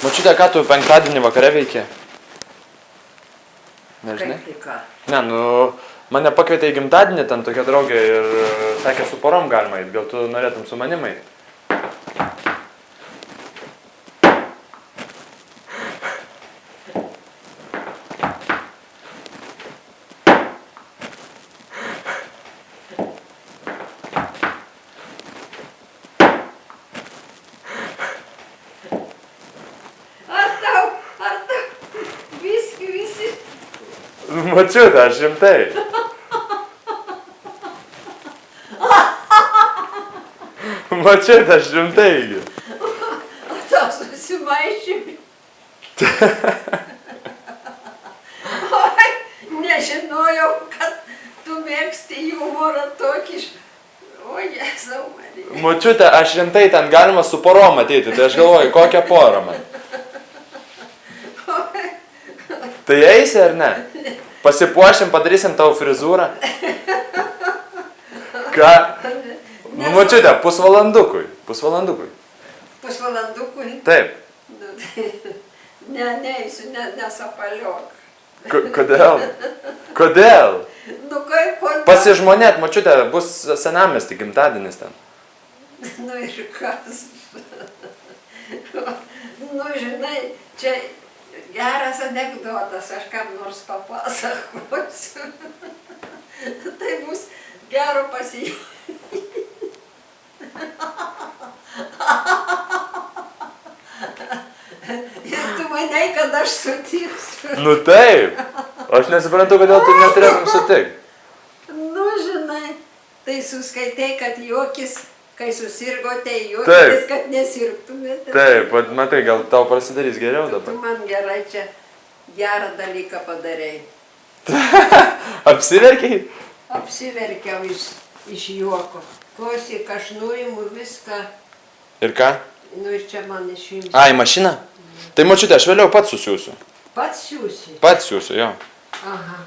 Močiute, ką tu penktadienį vakare veikė? Nežinai? Kaip tai ką? Ne, nu, mane pakvietė į gimtadienį ten tokia draugė ir sakė, su porom galima eit. Gal tu norėtum su manim eit? Ar tau visi? Močiute, aš rimtai. Močiute, aš rimtai. O tau susimaišymai. Oi, nežinojau, kad tu mėgsti humorą tokį. O, Jėzau, Marija. Močiute, aš rimtai ten galima su porom ateiti, tai aš galvoju, kokią porą man. Tai eisi ar ne? Pasipuošim, padarysim tavo frizūrą. Ką? Močiute, pusvalandukui. Pusvalandukui? Taip. Nu, tai neįsiu, nesapaliok. Kodėl? Kodėl? Nu, kaip kodėl? Pasižmonėt, močiute, bus senamiesty gimtadienis ten. Nu ir kas? Nu, žinai, čia geras anekdotas, aš kam nors papasakosiu. Tai bus gero pasijuokimo. Ir tu manai, kad aš sutiksiu. Nu taip. Aš nesuprantu, kodėl tu neturėtum sutikti. Nu, žinai, tai suskaitai, kad juokis, kai susirgote, juokitės, kad nesirgtumėte. Taip, matai, gal tau prasidarys geriau Tu dabar. man gerai čia gerą dalyką padarei. Apsiverkiai? Apsiverkiau iš juoko. Klausyk, aš nuimu viską. Ir ką? Nu ir čia man išimsiu. Ai, mašina? Tai močiute, aš vėliau pats susiūsiu. Pats siūsi? Pats siūsiu, jo. Aha.